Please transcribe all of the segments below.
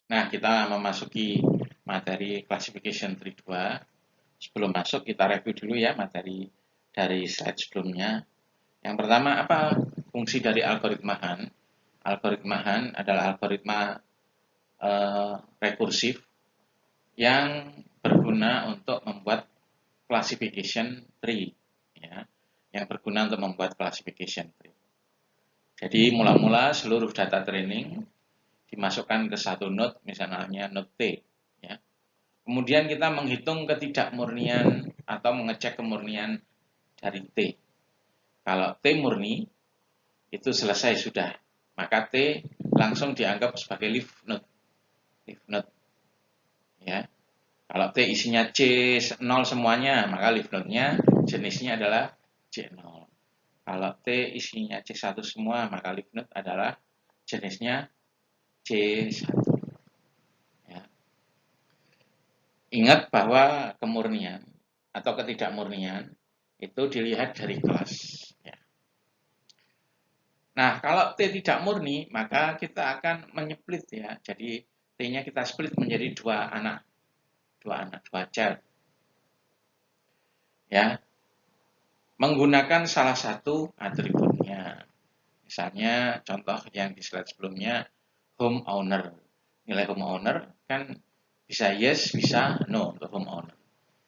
Nah, kita memasuki materi classification tree 2. Sebelum masuk, kita review dulu ya materi dari slide sebelumnya. Yang pertama, apa fungsi dari algoritma Han? Algoritma Han adalah algoritma rekursif yang berguna untuk membuat classification tree, ya, yang berguna untuk membuat classification tree. Jadi mula-mula seluruh data training dimasukkan ke satu node, misalnya node T, ya. Kemudian kita menghitung ketidakmurnian atau mengecek kemurnian dari T. Kalau T murni, itu selesai sudah. Maka T langsung dianggap sebagai leaf node. Leaf node. Ya. Kalau T isinya C0 semuanya, maka leaf node-nya jenisnya adalah C0. Kalau T isinya C1 semua, maka leaf node adalah jenisnya C1. Ya. Ingat bahwa kemurnian atau ketidakmurnian itu dilihat dari kelas. Ya. Nah, kalau T tidak murni, maka kita akan menyeplit ya. Jadi T-nya kita split menjadi dua child. Ya. Menggunakan salah satu atributnya. Misalnya contoh yang di slide sebelumnya, home owner. Nilai home owner kan bisa yes, bisa no untuk home owner.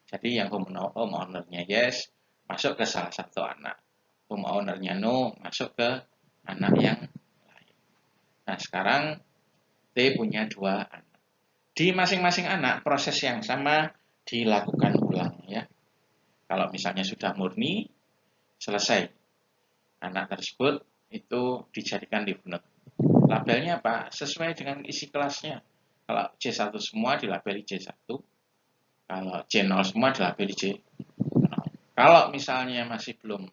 Jadi yang home owner-nya yes, masuk ke salah satu anak. Home owner-nya no, masuk ke anak yang lain. Nah, sekarang T punya dua anak. Di masing-masing anak, proses yang sama dilakukan ulang ya. Kalau misalnya sudah murni, selesai. Anak tersebut itu dijadikan leaf node. Labelnya apa? Sesuai dengan isi kelasnya. Kalau C1 semua dilabeli C1. Kalau C0 semua dilabeli C0. Kalau misalnya masih belum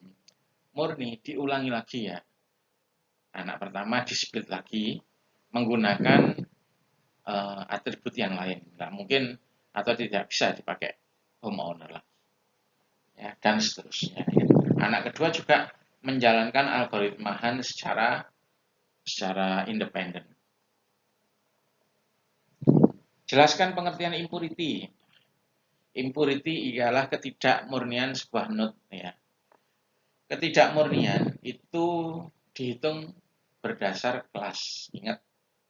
murni, diulangi lagi ya. Anak pertama di-split lagi menggunakan atribut yang lain. Nggak mungkin atau tidak bisa dipakai home owner lagi. Ya, dan seterusnya. Ya. Anak kedua juga menjalankan algoritma Han secara independen. Jelaskan pengertian impurity. Impurity ialah ketidakmurnian sebuah node. Ya. Ketidakmurnian itu dihitung berdasar kelas. Ingat,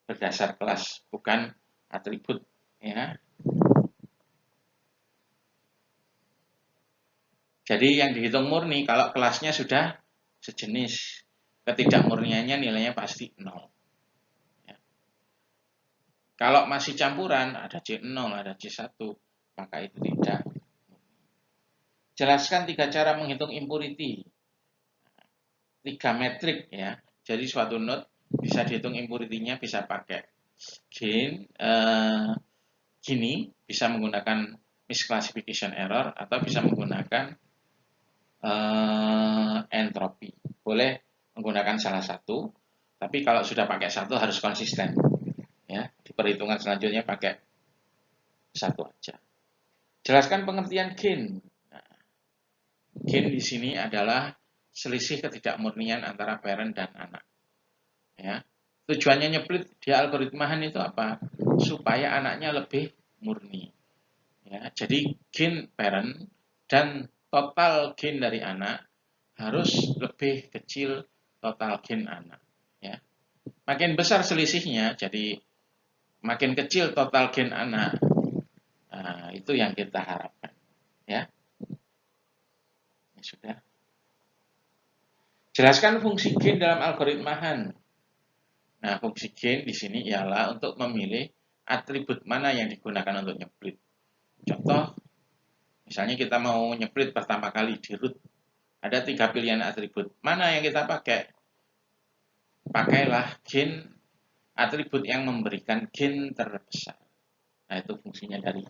berdasar kelas, bukan atribut. Ya. Jadi yang dihitung murni kalau kelasnya sudah sejenis, ketidakmurniannya nilainya pasti 0. Ya. Kalau masih campuran, ada C0, ada C1, maka itu tidak. Jelaskan 3 cara menghitung impurity. 3 metrik ya. Jadi suatu node bisa dihitung impurity-nya bisa pakai gini, bisa menggunakan misclassification error atau bisa menggunakan entropi. Boleh menggunakan salah satu, tapi kalau sudah pakai satu harus konsisten. Ya, di perhitungan selanjutnya pakai satu aja. Jelaskan pengertian gain. Nah, gain di sini adalah selisih ketidakmurnian antara parent dan anak. Ya. Tujuannya nyeplit di algoritma Han itu apa? Supaya anaknya lebih murni. Ya, jadi gain parent dan total gain dari anak harus lebih kecil total gain anak. Ya. Makin besar selisihnya, jadi makin kecil total gain anak. Nah, itu yang kita harapkan. Ya. Ya sudah. Jelaskan fungsi gain dalam algoritma Han. Nah, fungsi gain di sini ialah untuk memilih atribut mana yang digunakan untuk nyeplit. Contoh, misalnya kita mau nyeplit pertama kali di root. Ada 3 pilihan atribut. Mana yang kita pakai? Pakailah gain atribut yang memberikan gain terbesar. Nah, itu fungsinya dari